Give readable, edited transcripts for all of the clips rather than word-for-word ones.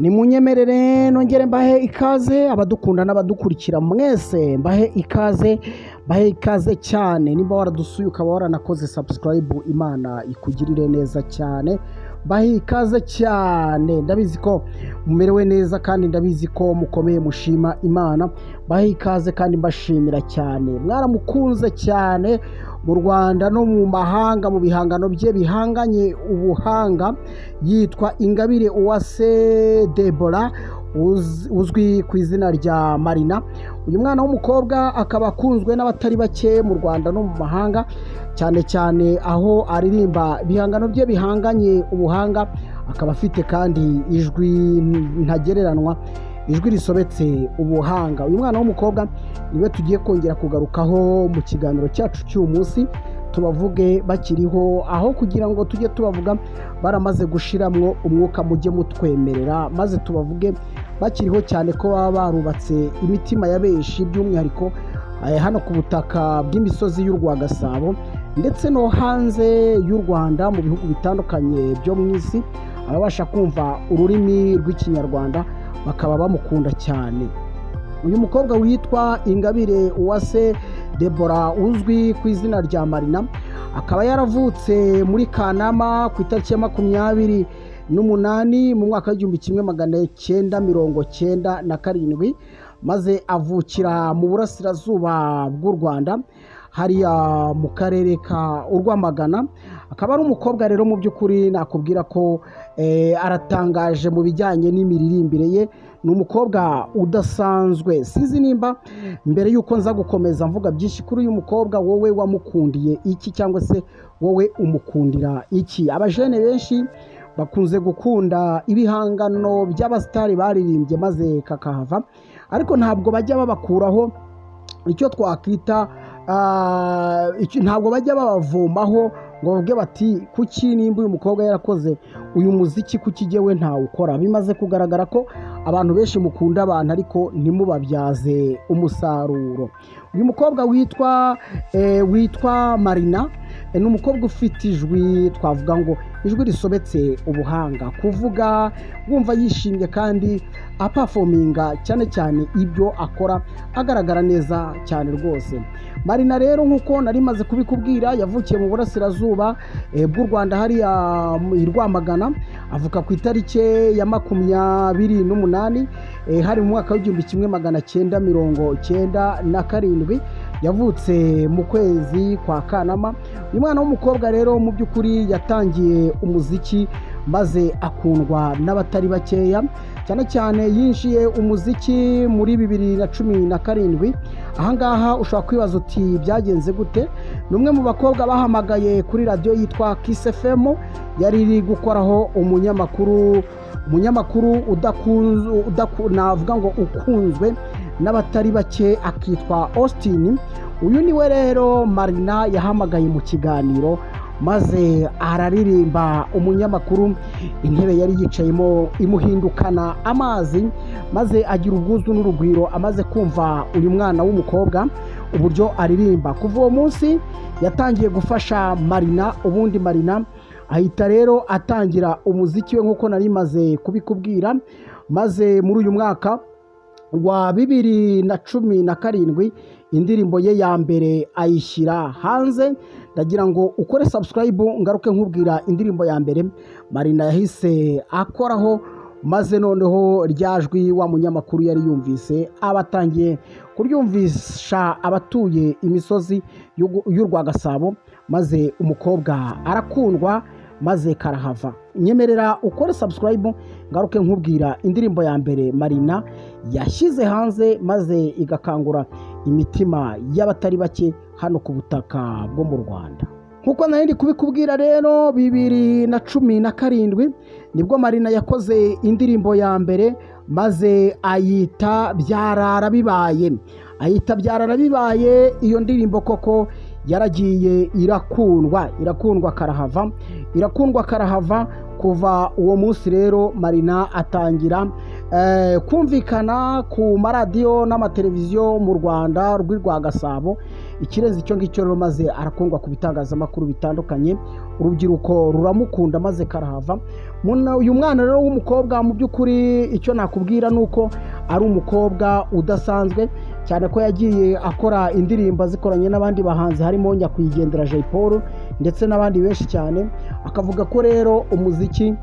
Nimunyemerere nongere mbahe ikaze abadukunda n'abadukurikira mwese mbahe ikaze cyane. Nimba waradusuye ukaba waranakoze subscribe, Imana ikugirire neza cyane. Mbahe ikaze cyane, ndabizi ko mumerewe neza kandi ndabizi ko mukomeye mushima Imana. Mbahe ikaze kandi mbashimira cyane, mwaramukunze cyane mu Rwanda no mu mahanga mu bihangano bye bihanganye ubuhanga. Yitwa Ingabire Uwase Deborah, uzwi ku izina rya Marina. Uyu mwana w'umukobwa akaba akunzwe n'abatari bake mu Rwanda no mu mahanga, cyane cyane aho aririmba ibihangano bye bihanganye ubuhanga. Akaba afite kandi ijwi ntagereranwa, ijwi risobetse ubuhanga. Uyu mwana w'umukobwa niwe tugiye kongera kugarukaho mu kiganiro cyacu cy'uyu munsi. Tubavuge bakiriho, aho kugira ngo tujye tubavuga baramaze gushiramwo umwuka mujye mutwemerera, maze tubavuge bakiriho, cyane ko baba barubatse imitima ya benshi, by'umwihariko hano ku butaka bw'imisozi y'u Rwagasabo ndetse no hanze y'u Rwanda mu bihugu bitandukanye byo mu isi. Ababasha kumva ururimi rw'Ikinyarwanda bakaba bamukunda cyane. Uyu mukobwa witwa Ingabire Uwase Deborah, uzwi ku izina rya Marina, akaba yaravutse muri Kanama ku itariki ya 28 mu mwaka w'1997, maze avukira mu burasirazuba bw'u Rwanda hariya mu karere ka Rwamagana. Akaba ari umukobwa rero mu by'ukuri nakubwira ko aratangaje mu bijyanye n'imiririmbire ye. Ni umukobwa udasanzwe. Sinzi nimba mbere y'uko nza gukomeza mvuga byinshi kuri uyu mukobwa, wowe wamukundiye iki cyangwa se wowe umukundira iki? Abajene benshi bakunze gukunda ibihangano by'abasitari baririmbye maze kakahava, ariko ntabwo bajya babakuraho icyo twakwita ntabwo bajya babavomaho ngo bavuge bati kuki nimba uyu mukobwa yarakoze uyu muziki kuki jyewe ntawukora. Bimaze kugaragara ko abantu benshi mukunda abantu ariko ntimubabyaze umusaruro. Uyu mukobwa witwa Marina ni umukobwa ufite ijwi, twavuga ngo ijwi risobetse ubuhanga, kuvuga wumva yishimye kandi apafominga cyane cyane ibyo akora agaragara neza cyane rwose. Marina rero nk'uko nari maze kubikubwira, yavukiye mu burasirazuba bw'u Rwanda hariya i Rwamagana. Avuka ku itariki ya 28 hari mu mwaka w'1997. Yavutse mu kwezi kwa Kanama. Uyu mwana w'umukobwa rero mu by'ukuri yatangiye umuziki maze akundwa n'abatari bakeya, cyane cyane yinjiye umuziki muri 2017. Ahangaha ushobora kwibaza uti byagenze gute? Ni umwe mu bakobwa bahamagaye kuri radio yitwa Kiss FM, yari iri gukoraho umunyamakuru navuga ngo ukunzwe n'abatari bake, akitwa Austin. Uyu niwe rero Marina yahamagaye mu kiganiro maze araririmba. Umunyamakuru intebe yari yicayemo imuhindukana amazi, maze agira ubwuzu n'urugwiro amaze kumva uyu mwana w'umukobwa uburyo aririmba. Kuva uwo munsi yatangiye gufasha Marina, ubundi Marina ahita rero atangira umuziki we nk'uko nari maze kubikubwira. Maze muri uyu mwaka wa 2017 indirimbo ye ya mbere ayishyira hanze. Ndagira ngo ukore subscribe ngaruke nkubwira indirimbo ya mbere Marina yahise akoraho, maze noneho ryajwi wa munyamakuru yari yumvise abatangiye kuryumvisha abatuye imisozi y'u Rwagasabo, maze umukobwa arakundwa maze karahava. Nyemerera ukore subscribe ngaruke nkubwira indirimbo ya mbere Marina yashyize hanze, maze igakangura imitima y'abatari bake hano ku butaka bwo mu Rwanda. Nkuko nari kubikubwira rero 2017 nibwo Marina yakoze indirimbo ya mbere, maze ayita Byarara Bibaye. Iyo ndirimbo koko yaragiye irakundwa karahava kuva uwo munsi rero Marina atangira kumvikana ku maradiyo n'amateleviziyo mu Rwanda rwa Gasabo. Ikirenze icyo ngicyo rero maze arakundwa ku bitangazamakuru bitandukanye, urubyiruko ruramukunda maze karahava. Uyu mwana rero w'umukobwa mu by'ukuri icyo nakubwira nuko ari umukobwa udasanzwe cyane, ko yagiye akora indirimbo zikoranye n'abandi bahanzi harimo nyakwigendera Jay Paul ndetse n'abandi benshi cyane. Akavuga ko rero umuziki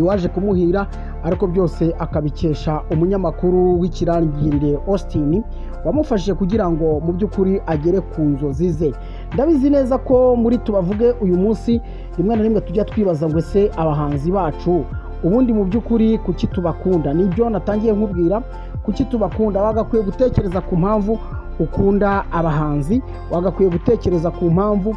waje kumuhira, ariko byose akabikesha umunyamakuru w'ikirangirire Austin wamufashije kugira ngo mu by'ukuri agere ku nzozi ze. Ndabizi neza ko muri tubavuge uyu munsi rimwe na rimwe tujya twibaza ngo ese abahanzi bacu ubundi mu by'ukuri kuki tubakunda. Nibyo natangiye nkubwira, kuki tubakunda. Wagakwiye gutekereza ku mpamvu ukunda abahanzi, wagakwiye gutekereza ku mpamvu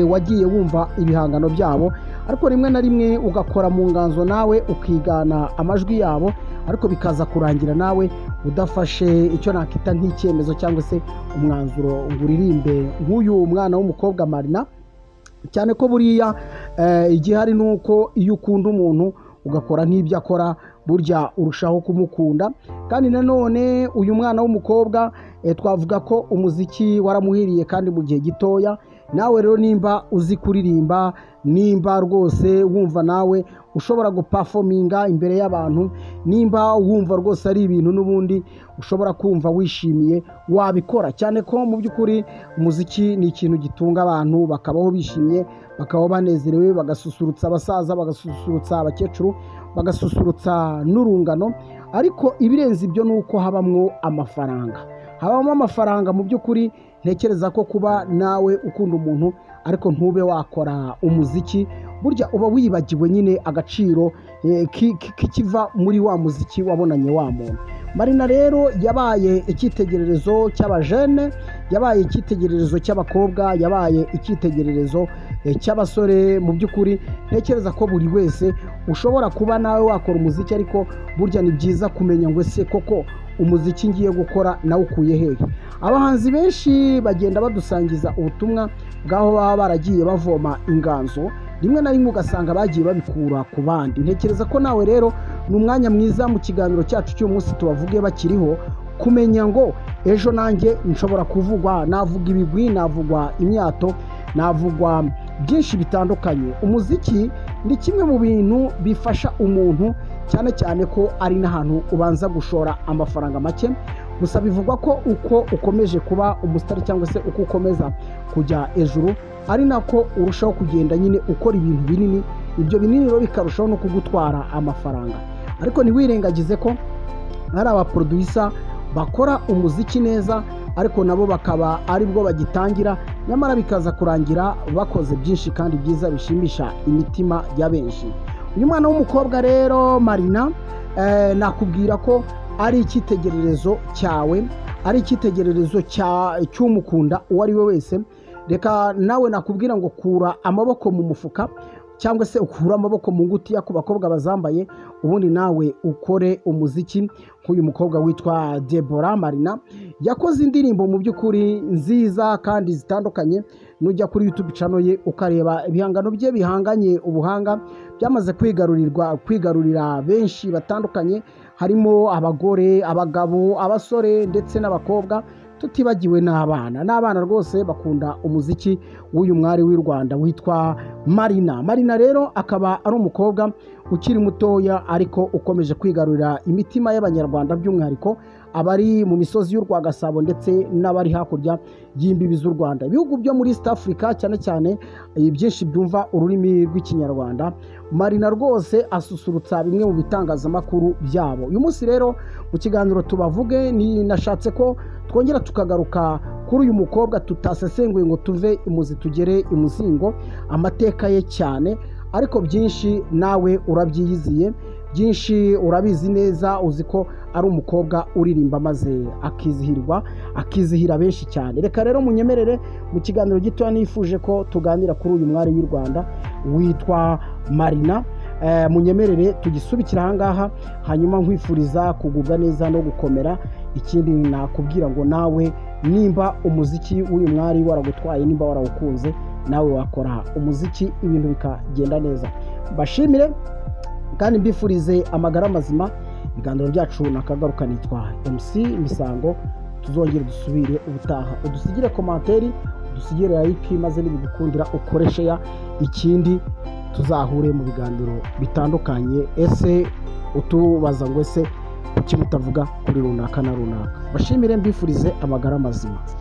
wagiye wumva ibihangano byabo, ariko rimwe na rimwe ugakora mu nganzo nawe ukigana amajwi yabo, ariko bikaza kurangira nawe udafashe icyo nakita nk'icyemezo cyangwa se umwanzuro ngo uririmbe nk'uyu mwana w'umukobwa Marina. Cyane ko buriya igihari ni uko iyo ukunda umuntu ugakora nk'ibyo akora burya urushaho kumukunda. Kandi nanone uyu mwana w'umukobwa twavuga ko umuziki waramuhiriye kandi mu gihe gitoya. Nawe rero nimba uzi kuririmba, nimba rwose wumva nawe ushobora guperforminga imbere y'abantu, nimba wumva rwose ari ibintu n'ubundi ushobora kumva wishimiye, wabikora. Cyane ko mu by'ukuri umuziki ni ikintu gitunga abantu bakabaho bishimye, bakabaho banezerewe, bagasusurutsa abasaza, bagasusurutsa abakecuru, bagasusurutsa n'urungano. Ariko ibirenze ibyo ni uko habamwo amafaranga, habamo amafaranga. Mu by'ukuri ntekereza ko kuba nawe ukunda umuntu ariko ntube wakora umuziki, burya uba wibagiwe nyine agaciro kikiva muri wa muziki wabonanye wa muntu. Marina rero yabaye icyitegererezo cy'abajene, yabaye icyitegererezo cy'abakobwa, yabaye icyitegererezo cy'abasore. Mu by'ukuri ntekereza ko buri wese ushobora kuba nawe wakora umuziki, ariko burya ni byiza kumenya ngo ese koko umuziki ngiye gukora nawe ukuye hehe. Abahanzi benshi bagenda badusangiza ubutumwa bw'aho baba baragiye bavoma inganzo, rimwe na rimwe ugasanga bagiye babikura ku bandi. Ntekereza ko nawe rero ni umwanya mwiza mu kiganiro cyacu cy'uyu munsi tubavuge bakiriho, kumenya ngo ejo nanjye nshobora kuvugwa, navuga ibigwi, navugwa imyato, navugwa byinshi bitandukanye. Umuziki ni kimwe mu bintu bifasha umuntu, cyane cyane ko ari n'ahantu ubanza gushora amafaranga make. Gusa bivugwa ko uko ukomeje kuba umusitari cyangwa se uko ukomeza kujya ejuru, ari nako urushaho kugenda nyine ukora ibintu binini. Ibyo binini rero bikarushaho no kugutwara amafaranga. Ariko ntiwirengagize ko hari abaproducer bakora umuziki neza, ariko nabo bakaba ari bwo bagitangira, nyamara bikaza kurangira bakoze byinshi kandi byiza bishimisha imitima ya benshi. Uyu mwana w'umukobwa rero Marina, nakubwira ko ari icyitegererezo cyawe, ari icyitegererezo cy'umukunda uwo ari we wese. Reka nawe nakubwira ngo kura amaboko mu mufuka, cyangwa se ukura amaboko mu ngutiya ku bakobwa bazambaye, ubundi nawe ukore umuziki nk'uyu mukobwa witwa Deborah Marina. Yakoze indirimbo mu by'ukuri nziza kandi zitandukanye. Nujya kuri YouTube channel ye ukareba ibihangano bye bihanganye ubuhanga, byamaze kwigarurira benshi batandukanye, harimo abagore, abagabo, abasore ndetse n'abakobwa, tutibagiwe n'abana rwose bakunda umuziki w'uyu mwari w'i Rwanda witwa Marina. Marina rero akaba ari umukobwa ukiri mutoya, ariko ukomeje kwigarurira imitima y'abanyarwanda, by'umwihariko abari mu misozi y'u Rwagasabo ndetse n'abari hakurya y'imbibi z'u Rwanda. Ibihugu byo muri East Africa cyane cyane byinshi byumva ururimi rw'ikinyarwanda. Marina rwose asusurutsa bimwe mu bitangazamakuru byabo. Uyu munsi rero mu kiganiro tubavuge, nashatse ko twongera tukagaruka kuri uyu mukobwa, tutasesenguye ngo tuve imuzi tugere imuzingo, amateka ye cyane, ariko byinshi nawe urabyiyiziye, byinshi urabizi neza, uzi ko ari umukobwa uririmba maze akizihira benshi cyane. Reka rero munyemerere mu kiganiro gito nifuje ko tuganira kuri uyu mwari w'i Rwanda witwa Marina. Munyemerere tugisubikira ahangaha, hanyuma nkwifuriza kugubwa neza no gukomera. Ikindi nakubwira ngo nawe nimba umuziki w'uyu mwari waragutwaye, nimba warawukunze, nawe wakora umuziki ibintu bikagenda neza. bashimire kandi mbifurize amagara mazima. Ibiganiro byacu nakagaruka, nitwa MC Misango, tuzongere dusubire ubutaha. Udusigire komanteri, udusigire like, maze nibigukundira ukoreshe ya ikindi tuzahure mu biganiro bitandukanye. Ese utubaza ngo ese kuki mutavuga kuri runaka na runaka. Bashimire mbifurize amagara mazima.